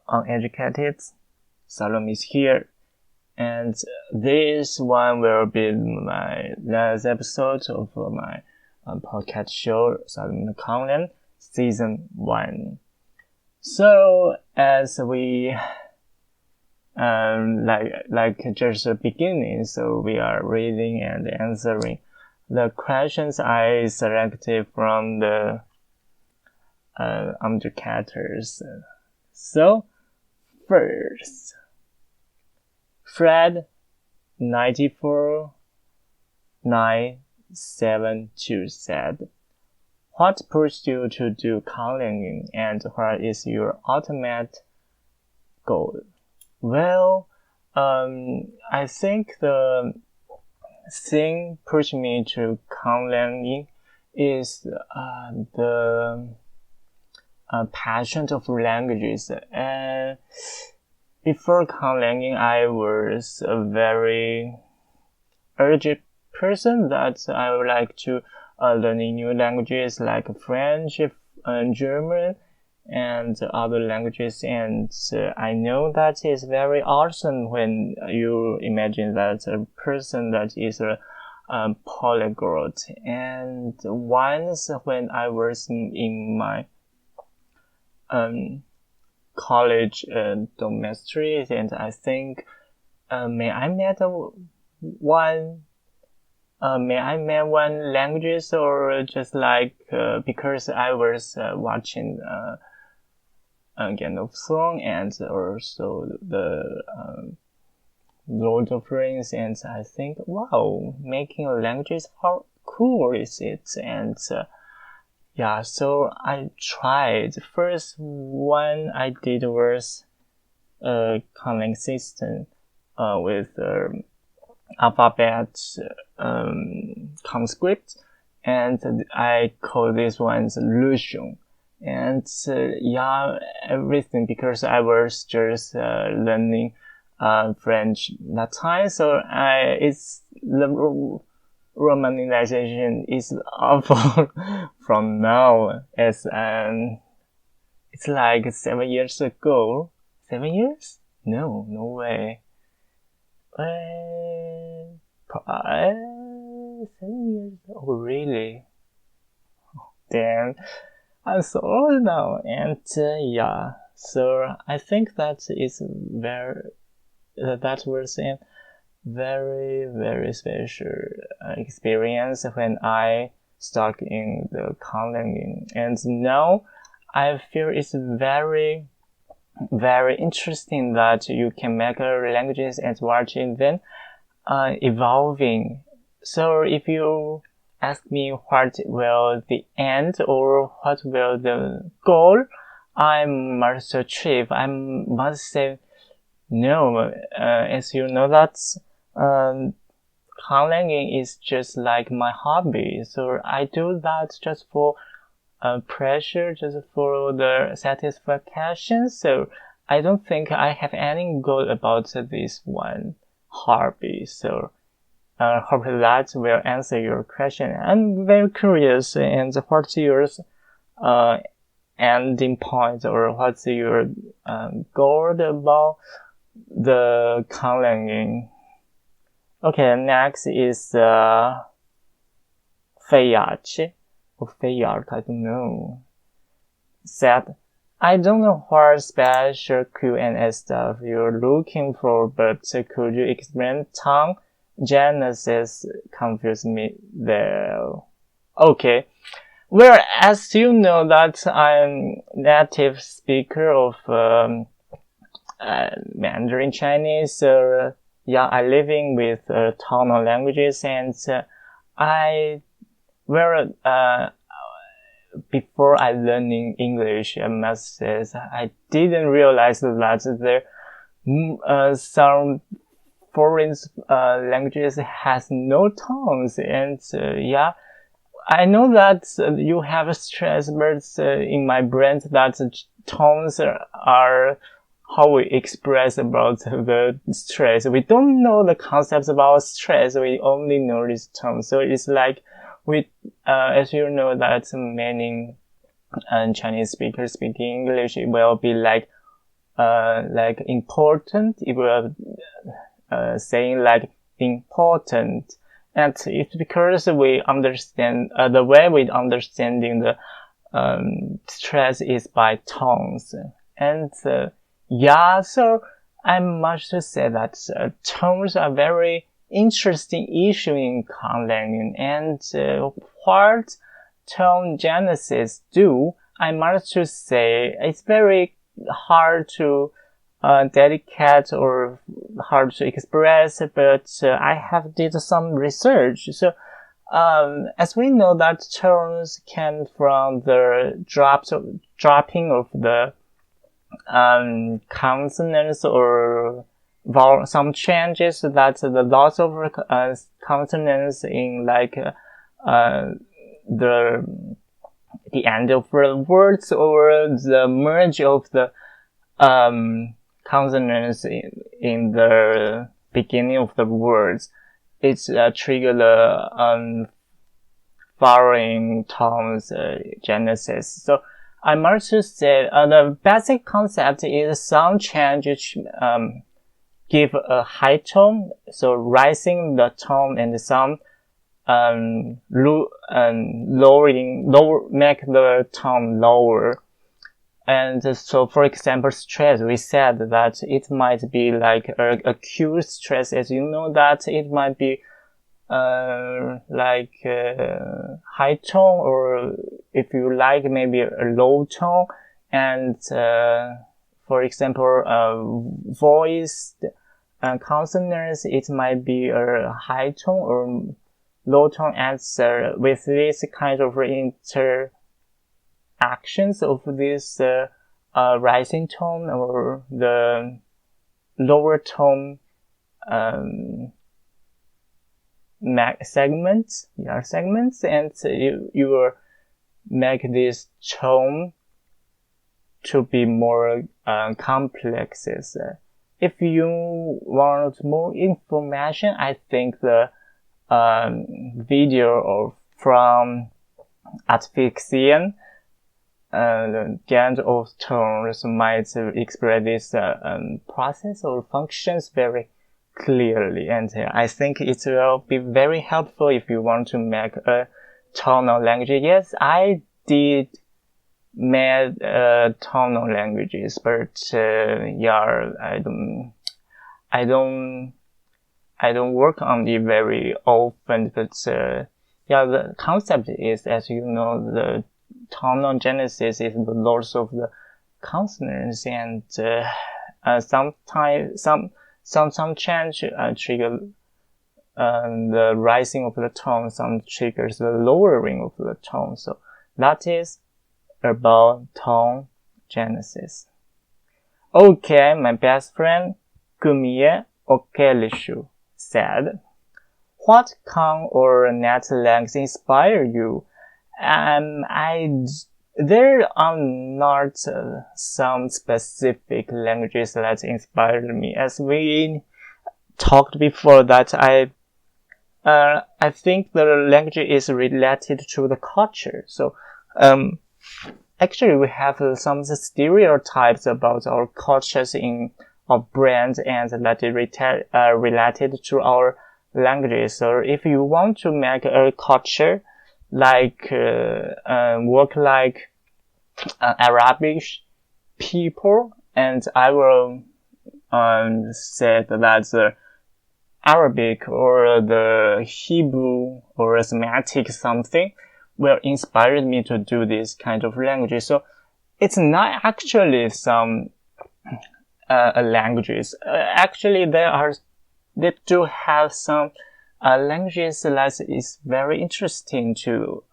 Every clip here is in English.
uneducateds. Salum is here, and this one will be my last episode of my podcast show, salum.conlang, season 1. So, as we like just the beginning, so we are reading and answering the questions I selected from the uneducateds. So, first, Fred 94972 said, "What pushed you to do conlang, and what is your ultimate goal?" Well, I think the thing pushed me to conlang is the passion of languages. And before conlang, I was a very urgent person that I would like to learning new languages like French and German and other languages. And I know that is very awesome when you imagine that a person that is a polyglot. And once when I was in my college dormitory, and I think may I met one language, or just like because I was watching Game of Thrones and also the Lord of the Rings, and I think, wow, making languages, how cool is it? And yeah, so I tried. First one I did was a conlang system with alphabet conscript, and I call this one Luxion. And yeah, everything, because I was just learning French that time, so it's the romanization is awful from now, as it's like 7 years ago. 7 years? No way. 7 years? Oh, really? Damn, I'm so old now. And yeah, so I think that is that was a very special experience when I stuck in the conlang. And now I feel it's very interesting that you can make languages and watching them evolving. So if you ask me what will the end or what will the goal I must achieve, I must say no. As you know, that conlang is just like my hobby, so I do that just for pressure, just for the satisfaction. So I don't think I have any goal about this one hobby. So hope that will answer your question. I'm very curious, and what's your ending point, or what's your goal about the conlang? Okay, next is Feiyachi. Feiart, I don't know. Said, "I don't know what special Q&A stuff you're looking for, but could you explain tongue genesis? Confused me there." Okay. Well, as you know that I'm native speaker of Mandarin Chinese, so yeah, I living with tonal languages, and before I learning English, I must say I didn't realize that there some foreign languages has no tones, and yeah, I know that you have stress, but in my brain that tones are how we express about the stress. We don't know the concepts about stress. We only know this term. So it's like as you know that many Chinese speakers speaking English, it will be like like important, if we're saying like important. And it's because we understand, the way we understanding the stress is by tones. And yeah, so I must say that tones are very interesting issue in conlang. And what tone genesis do, I must say it's very hard to dedicate or hard to express, but I have did some research. So as we know that tones came from the dropping of the consonants or some changes that the loss of consonants in like the end of the words, or the merge of the consonants in the beginning of the words. It's trigger the following tones genesis. So I must say the basic concept is sound change give a high tone, so rising the tone, and some make the tone lower. And so, for example, stress, we said that it might be like acute stress, as you know, that it might be like high tone, or if you like, maybe a low tone. And for example, voiced consonants, it might be a high tone or low tone. And with this kind of interactions of this rising tone or the lower tone segments, and you will make this tone to be more complex. If you want more information, I think the video from Asphyxian, the end of tones might express this process or functions very clearly. And I think it will be very helpful if you want to make a tonal language. Yes, I did made tonal languages, but yeah, I don't work on it very often. But yeah, the concept is, as you know, the tonal genesis is the loss of the consonants, and sometimes some change trigger the rising of the tone, some triggers the lowering of the tone. So that is about tone genesis. Okay, my best friend Gumiye Okelishu said, what Kang or NetLanguage inspire you? There are not some specific languages that inspired me. As we talked before, that I think the language is related to the culture. So actually we have some stereotypes about our cultures in our brand, and that is related to our languages. So if you want to make a culture like work like Arabic people, and I will say that the Arabic or the Hebrew or Semitic something will inspire me to do this kind of language. So it's not actually some languages. Actually, they do have some languages that is very interesting to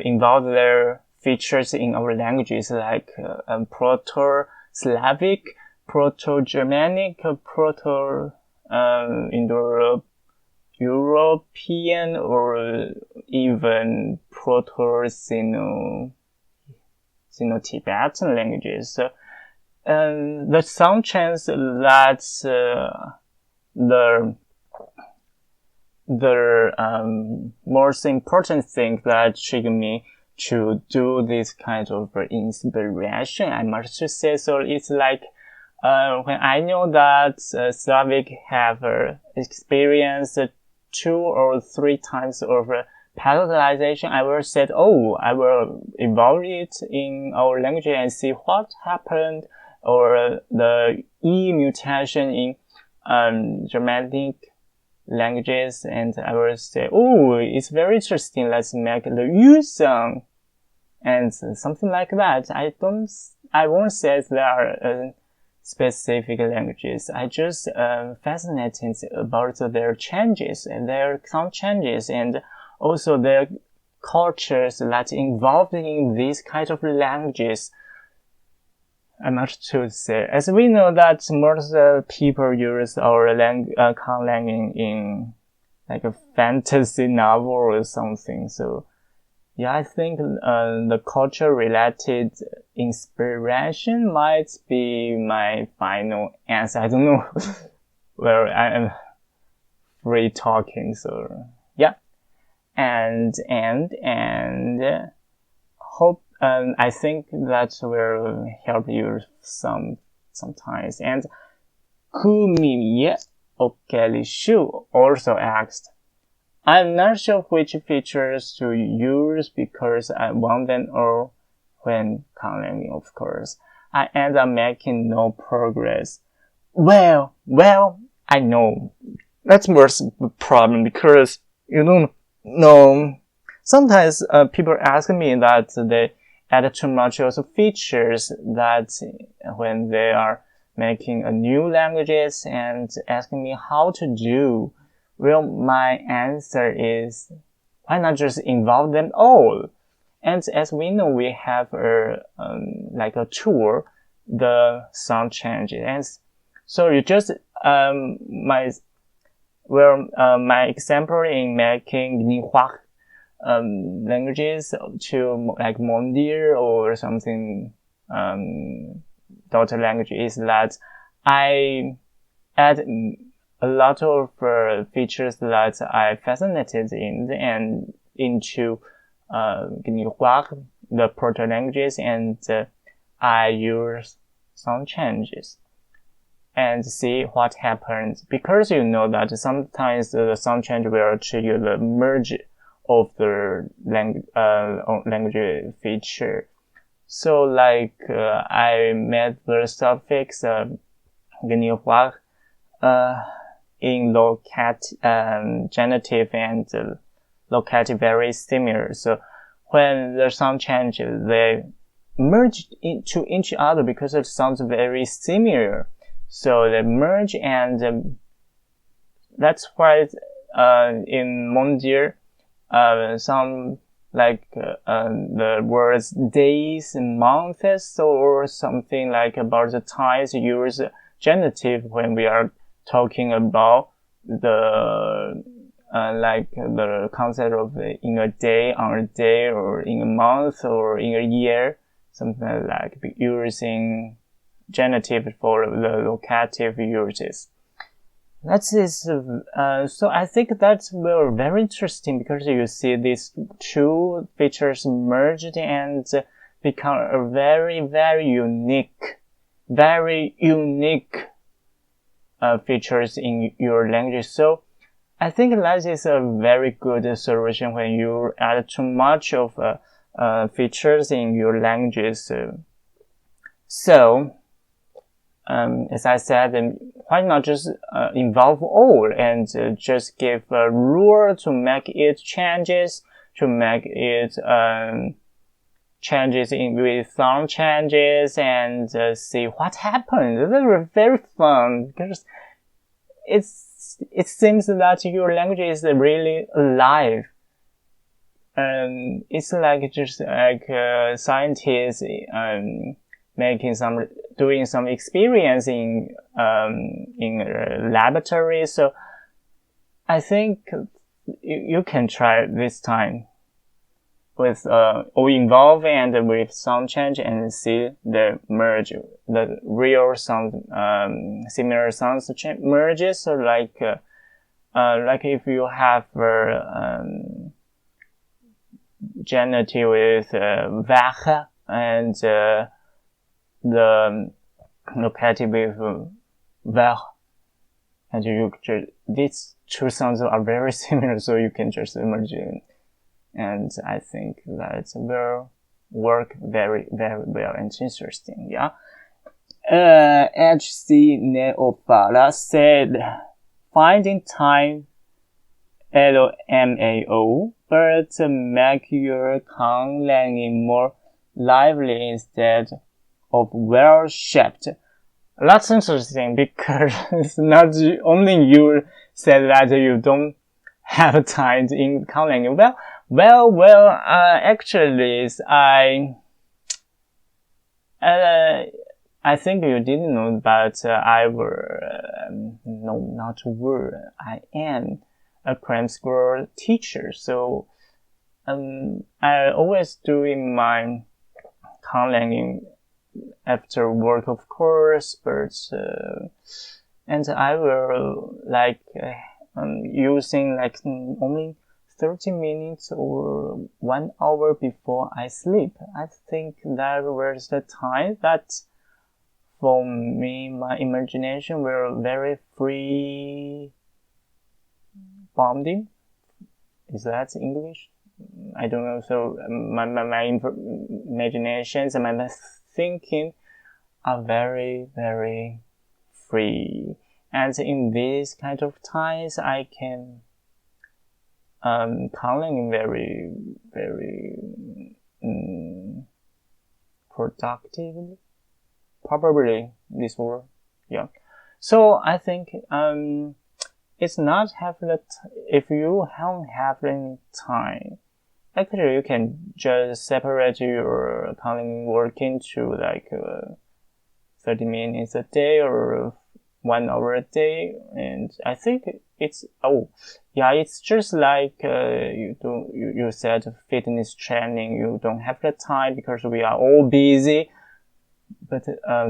involve their features in our languages, like Proto-Slavic, Proto-Germanic, Proto-Indo-European, or even Proto-Sino-Tibetan languages. So, the sound chance that the most important thing that triggered me to do this kind of inspiration, I must say. So it's like when I know that Slavic have experienced 2 or 3 times of palatalization, I will say, I will evolve it in our language and see what happened, or the E mutation in Germanic languages, and I will say, it's very interesting, let's make the U sound, and something like that. I won't say there are specific languages. I just fascinated about their changes and their sound changes, and also their cultures that involved in these kind of languages. I'm not to say. As we know that most people use our conlang in like a fantasy novel or something. So yeah, I think the culture-related inspiration might be my final answer. I don't know where I am free talking. So yeah, and hope. I think that will help you sometimes. And Kumiye Okelishu also asked, I'm not sure which features to use because I want them all when conlanging, of course. I end up making no progress. Well, I know. That's worse problem because you don't know. Sometimes people ask me that they add too much also features that when they are making a new languages and asking me how to do. Well, my answer is, why not just involve them all? And as we know, we have like a tool, the sound change. And so you just, my example in making Nihua languages to like Mondir or something, daughter language is that I add a lot of features that I fascinated in and into Nihua, the proto languages, and I use sound changes and see what happens, because you know that sometimes the sound change will trigger the merge of the language feature. So like I made the suffix Nihua in genitive and locative very similar. So when the sound changes, they merge into each other because it sounds very similar. So they merge, and that's why in Mondir, some like the words days and months or something like about the times use genitive when we are talking about the like the concept of in a day, on a day, or in a month, or in a year, something like using genitive for the locative uses. That is, so I think that's very interesting because you see these two features merged and become a very, very unique features in your language. So I think that is a very good solution when you add too much of features in your languages. So, as I said, why not just involve all and just give a rule to make it changes, to make it changes with sound changes, and see what happens. They were very fun because it seems that your language is really alive. It's like just like scientists doing some experience in laboratory. So I think you can try this time with all involved and with sound change and see the merge, the real sound, similar sounds merges. So like if you have genitive with weg and the locative with weg. And these two sounds are very similar, so you can just imagine. And I think that will work very, very well and interesting, yeah. HC Neophala said, finding time LMAO, but make your conlang more lively instead of well-shaped. That's interesting because it's not only you said that you don't have time in conlang. Actually, I think you didn't know, but I am a cram school teacher, so I always doing my conlang after work, of course, but and I will using only 30 minutes or 1 hour before I sleep. I think that was the time that for me, my imagination were very free bounding. Is that English? I don't know. So my imaginations and my thinking are very, very free. And in these kind of times, I can conlang very, very productively. Probably this word, yeah. So I think it's not if you don't have any time, actually you can just separate your conlang work into 30 minutes a day or 1 hour a day, and I think it's just like you said fitness training. You don't have the time because we are all busy. But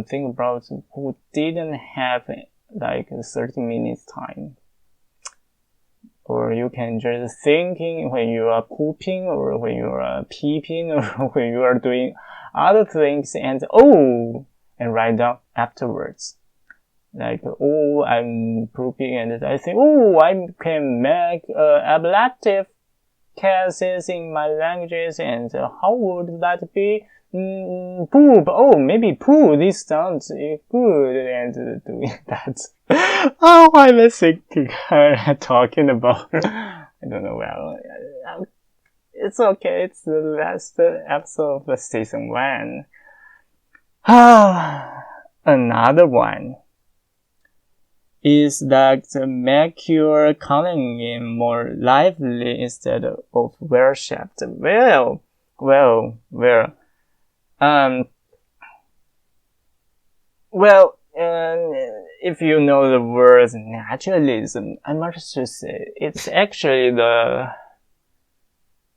think about who didn't have 30 minutes time. Or you can just thinking when you are pooping or when you are peeping or when you are doing other things and write down afterwards. I'm pooping and I think, I can make ablative cases in my languages and how would that be? Poop. Maybe poo. This sounds good. And doing that. I'm thinking, talking about. I don't know. Well, it's okay. It's the last episode of season 1. Another one is that make your conlang more lively instead of well-shaped. If you know the word naturalism, I must say it's actually the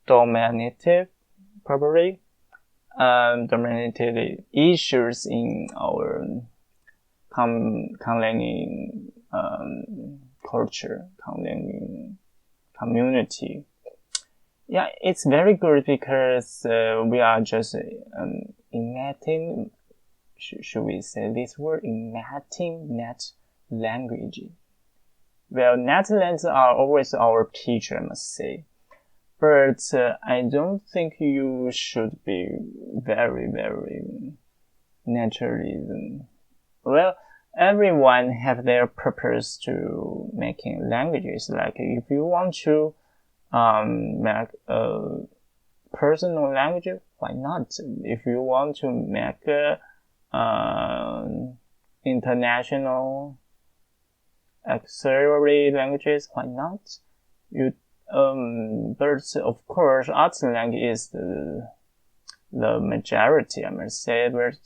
dominative, probably, dominative issues in our conlang culture, conlang community. Yeah, it's very good because we are just imitating, should we say this word, imitating net language. Well, Netherlands are always our teacher, I must say. But I don't think you should be very, very naturalism. Well, everyone have their purpose to making languages. If you want to make a personal language, why not? If you want to make international auxiliary languages, why not? But of course, Artslang is the majority, I must say. But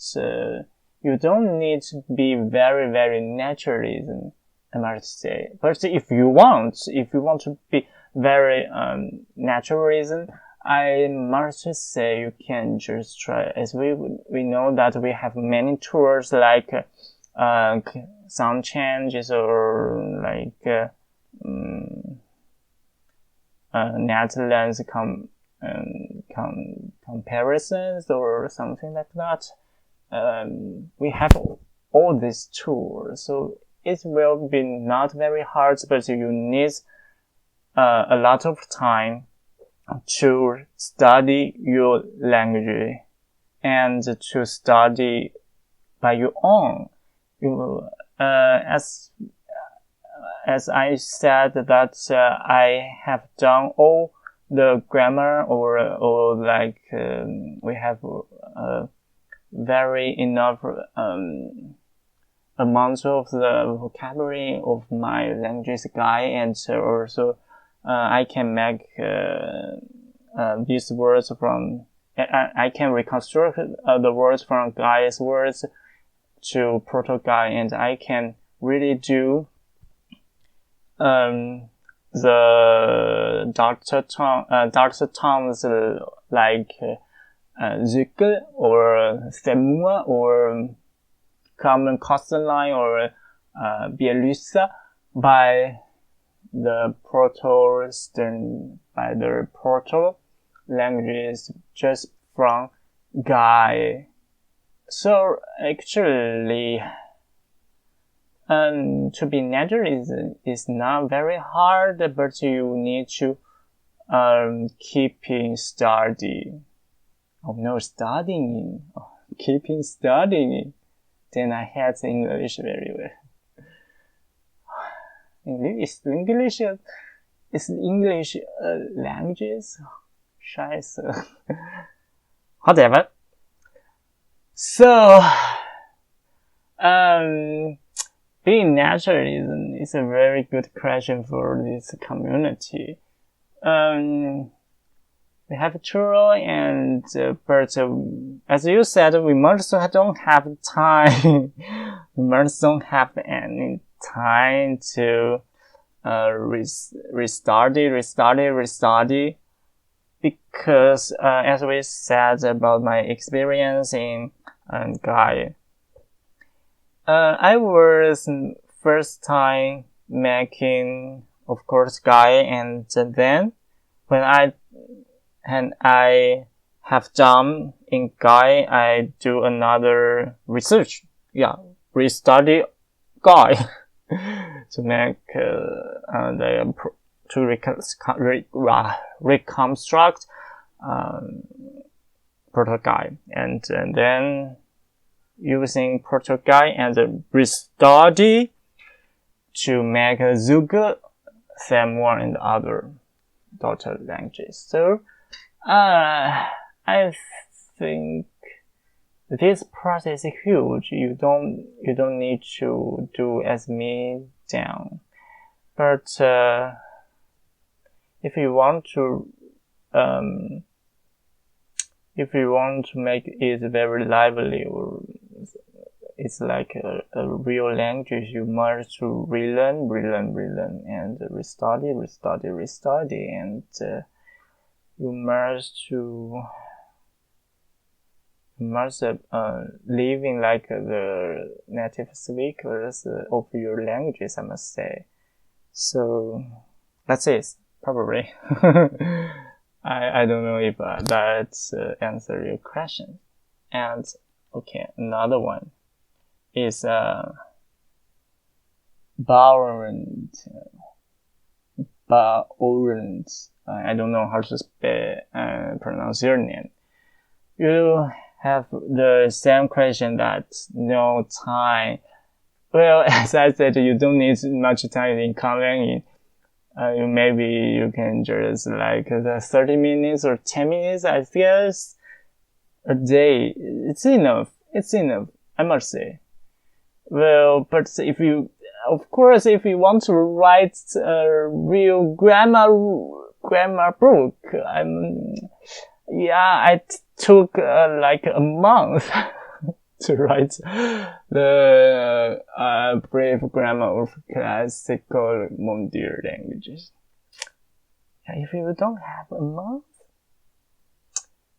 you don't need to be very, very naturalism, I must say. But if you want to be very naturalism, I must say you can just try. As we know that we have many tools like sound changes or Netherlands comparisons or something like that, we have all these tools, so it will be not very hard, but you need a lot of time to study your language and to study by your own. As I said that I have done all the grammar or like we have very enough amount of the vocabulary of my language guide, and also I can make these words from I can reconstruct the words from guy's words to proto guy, and I can really do the darker tones like zigel or semua or common consonant line or Bielusa by the proto languages just from Guy. So actually, to be natural is not very hard, but you need to keeping studying. Oh no, studying. Oh, keeping studying. Then I hate English very well. English is English languages. Scheiße. Whatever. So, being natural is a very good question for this community. We have a tool, and but as you said, we must don't have time. We must don't have any time to restudy, because as we said about my experience in Guy, I was first time making, of course, Guy, and then when I have done in Guy, I do another research. Yeah, restudy Guy to make to reconstruct proto Guy, and then using proto Guy and restudy to make Zhuge, Samur, and other daughter languages. So I think this process is huge. You don't need to do as me down. But if you want to make it very lively, or it's like a real language, you must to relearn, and restudy, and you must living like the native speakers of your languages, I must say. So that's it, probably. I don't know if that answer your question. And okay, another one is Baorant. I don't know how to pronounce your name. You have the same question that no time. Well, as I said, you don't need much time in Conlang. Maybe you can just like 30 minutes or 10 minutes, I guess, a day. It's enough, I must say. Well, but if you want to write a real grammar book, I took like a month to write the brief grammar of classical modern languages. If you don't have a month,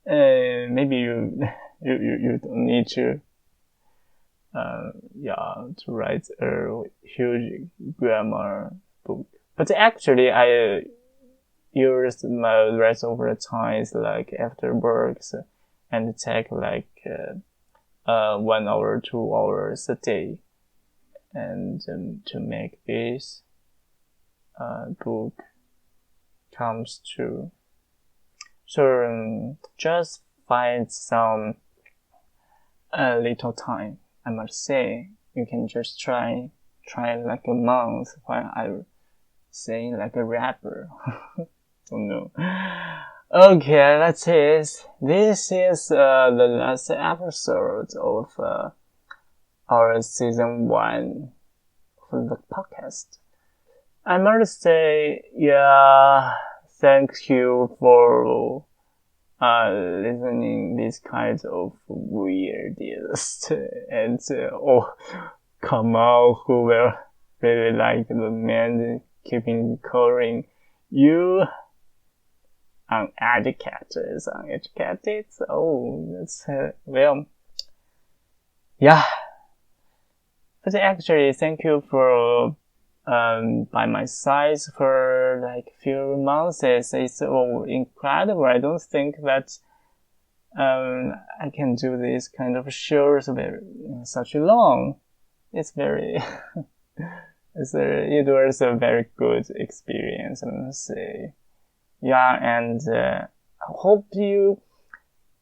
maybe you don't need to to write a huge grammar book. But actually, use the rest of the time like after works and take like 1 hour, 2 hours a day, and to make this book comes true. So just find some little time. I must say, you can just try like a month while I sing like a rapper. Don't know. Okay, that's it. This is the last episode of our season 1 for the podcast. I must say, yeah, thank you for listening this kind of weirdest and oh, come on, who will really like the man keeping calling you uneducated. Oh, that's well, yeah. But actually, thank you for by my side for like few months. It's incredible. I don't think that I can do this kind of shows such long. It's very it was a very good experience, I must say. Yeah, and hope you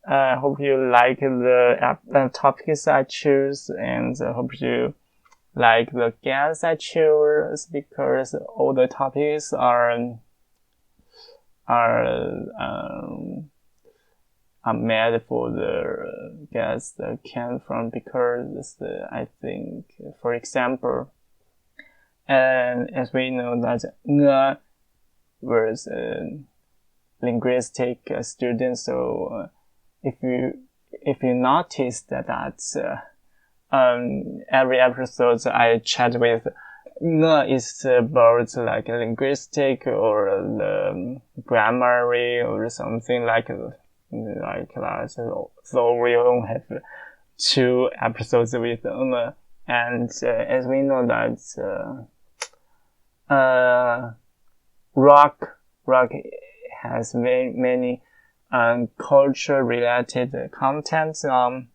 like the topics I choose, and hope you like the guests I choose, because all the topics are made for the guests that came from, because I think, for example, and as we know that Nga was a linguistic student, so if you notice that every episode I chat with is about like linguistic or the grammar or something like that. So we only have 2 episodes with and as we know that rock has many culture related content on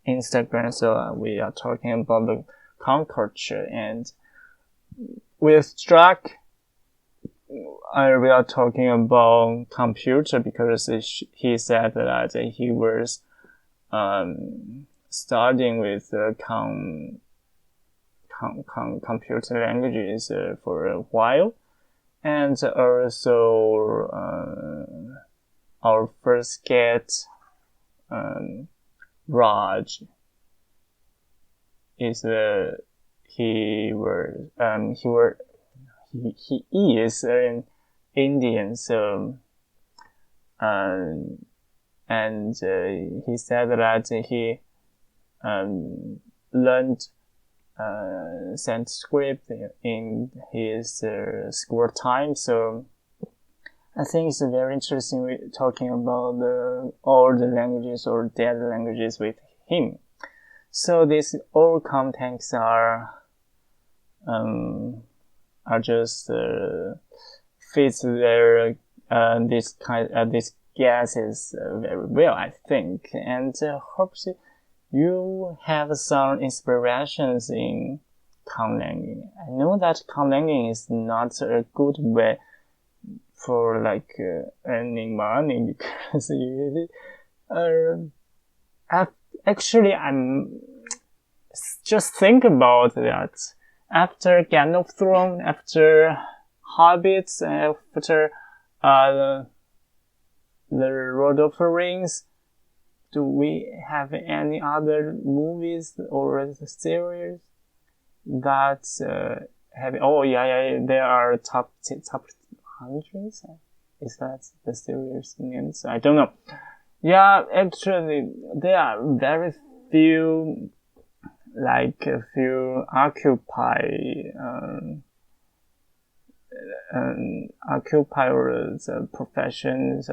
Instagram, so we are talking about the culture, and with Struck we are talking about computer, because he said that he was studying with computer languages for a while, and also our first guest Raj is he is an Indian, so and he said that he learned Sanskrit in his school time, so I think it's very interesting talking about all the languages or dead languages with him. So these all contents are just fits their these guesses very well, I think, and hopes you have some inspirations in conlanging. I know that conlanging is not a good way for like earning money, because usually actually I'm just think about that after Game of Thrones, after Hobbits, after the Lord of the Rings. Do we have any other movies or series that have? Oh yeah, there are top hundreds. Is that the series names? I don't know. Yeah, actually, there are very few, like a few occupiers professions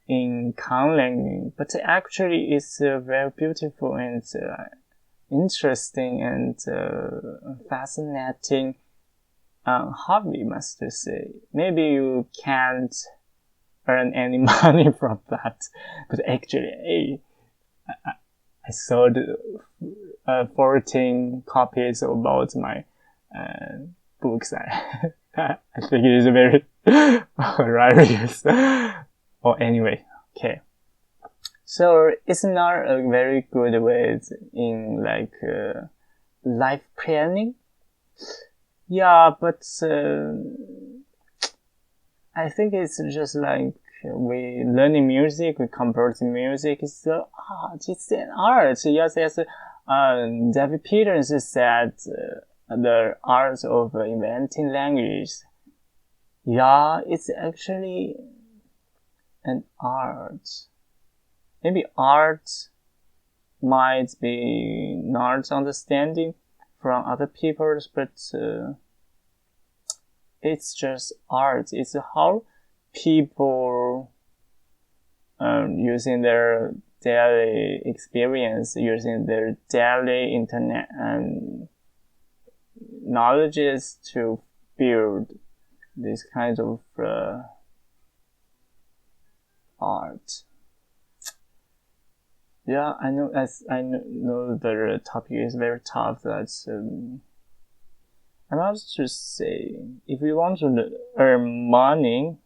in conlanging, but actually it's very beautiful and interesting and fascinating hobby, must say. Maybe you can't earn any money from that, but actually, hey, I sold 14 copies about my books. I think it is very hilarious. Oh, anyway, okay. So it's not a very good way in like life planning. Yeah, but I think it's just like we learning music, we composing music. It's the art. It's an art. Yes, yes. David Peters said the art of inventing language. Yeah, it's actually an art. Maybe art might be not understanding from other people's, but it's just art. It's how people using their daily experience, using their daily internet and knowledges to build this kind of art. Yeah, I know. As I know, the topic is very tough. That's I'm about to say, if you want to earn money,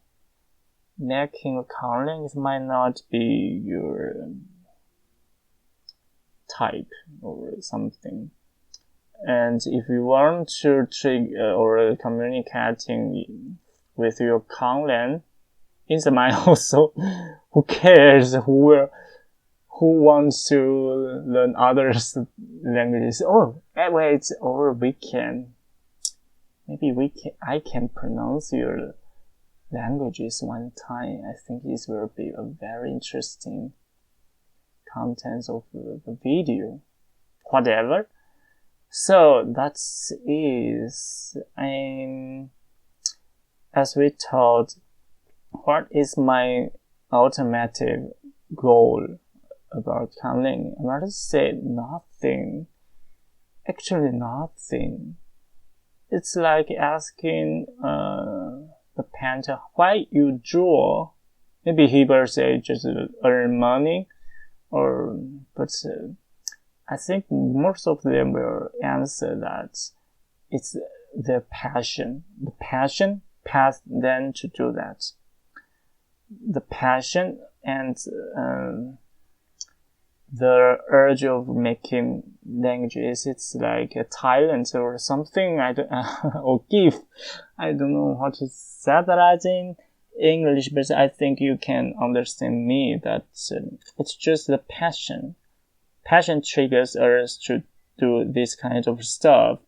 making a conlang might not be your type or something. And if you want to or communicating with your conlang, it's mine also. Who cares? Who wants to learn others' languages? Oh, wait, or we can. Maybe I can pronounce your languages one time. I think this will be a very interesting content of the video. Whatever. So that is, as we told, what is my automatic goal about conlang? I want to say nothing. Actually, nothing. It's like asking the painter why you draw. Maybe he will say just earn money, but I think most of them will answer that it's their passion. The passion path them to do that. The passion and the urge of making languages, it's like a talent or something. Or gift. I don't know how to say that in English, but I think you can understand me that it's just the passion. Passion triggers us to do this kind of stuff.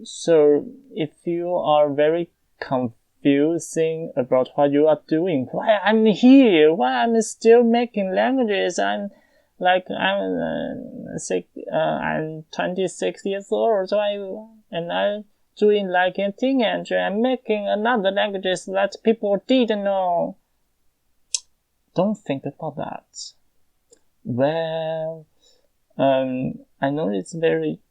So if you are very confusing about what you are doing, why I'm here, why I'm still making languages, I'm 26 years old, so I'm doing like a teenager, I'm making another languages that people didn't know. Don't think about that. Well, I know it's very,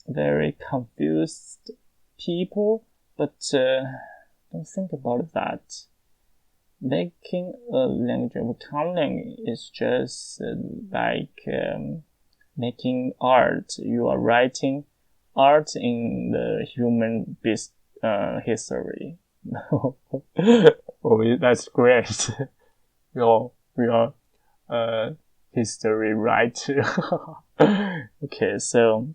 very confused people, but don't think about that. Making a language of conlang is just like making art. You are writing art in the human history. Oh, that's great. we are history writer. Okay, so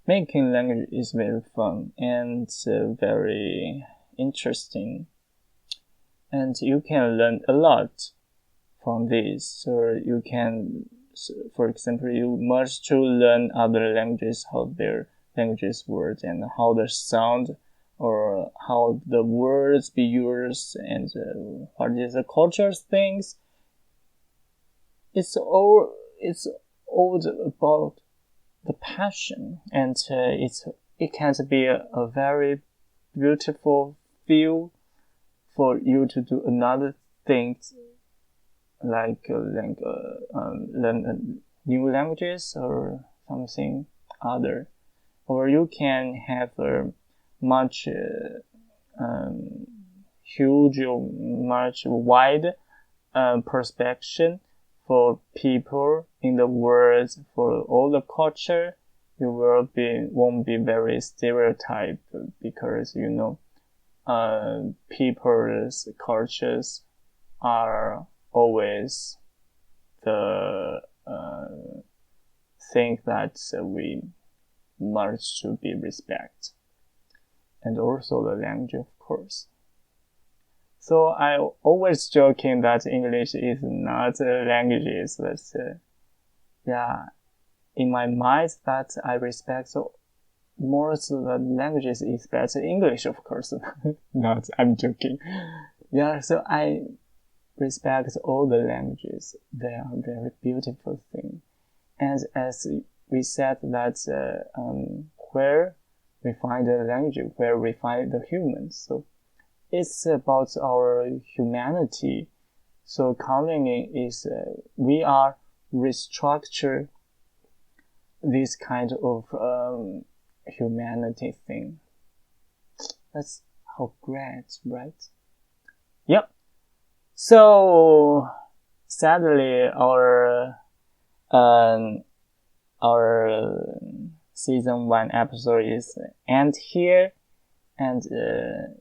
making language is very fun and very interesting, and you can learn a lot from this. So you can, for example, you must to learn other languages, how their languages work and how they sound, or how the words be used, and what is the culture things. It's all about the passion, and it can be a very beautiful feel for you to do another thing, like learn new languages or something other. or you can have a much huge or much wide perspective for people in the world, for all the culture. You won't be very stereotyped, because people's cultures are always the thing that we must to be respect, and also the language, of course. So I always joking that English is not a language, but yeah, in my mind that I respect most of the languages is better English, of course. Not, I'm joking. Yeah, so I respect all the languages. They are very beautiful thing. And as we said that where we find the language, where we find the humans. So it's about our humanity. So conlang is we are restructure this kind of humanity thing. That's how great, right? Yep. So sadly, our season 1 episode is end here. And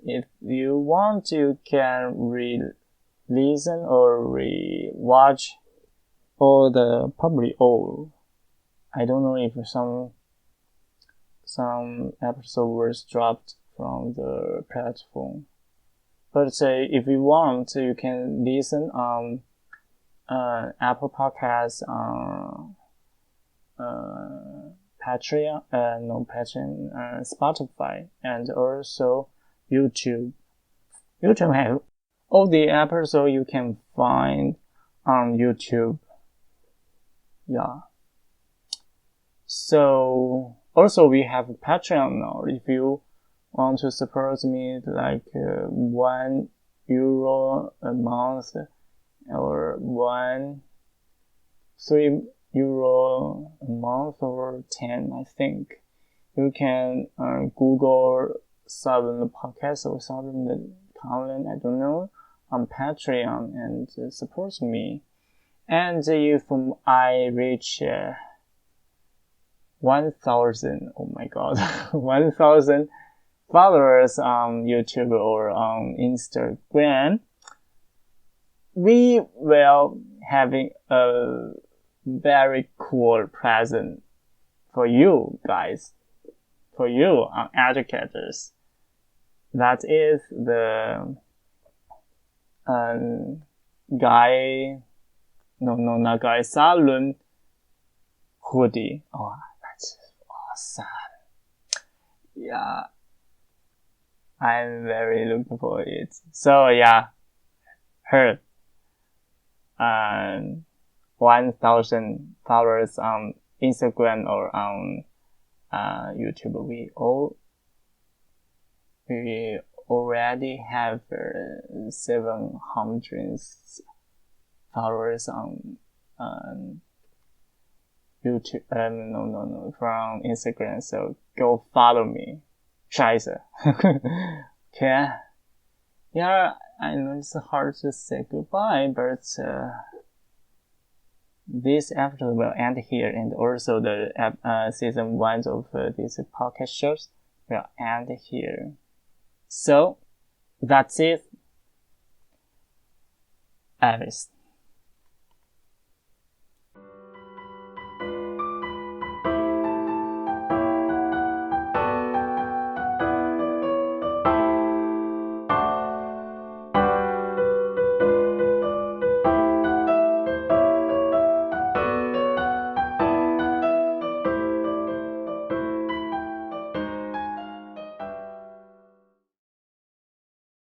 if you want, you can re-listen or re-watch probably all. I don't know if some episode was dropped from the platform. But if you want, you can listen on Apple Podcasts, Patreon, Spotify, and also YouTube. YouTube have all the episodes you can find on YouTube. Yeah. So also we have Patreon now. If you want to support me, like €1 a month or €3 a month or 10, I think. You can Google Salum podcast or salum.conlang, I don't know, on Patreon and support me. And if I reach 1,000, oh my god, 1,000 followers on YouTube or on Instagram, we will having a very cool present for you guys, for you educators. That is the not guy, salum hoodie. Oh, that's awesome. Yeah, I'm very looking for it. So yeah, heard 1,000 followers on Instagram or on YouTube. We already have 700 followers on YouTube. No, from Instagram. So go follow me. Scheiße. Okay. Yeah, I know it's hard to say goodbye, but this episode will end here, and also the season 1 of these podcast shows will end here. So that's it. Iris.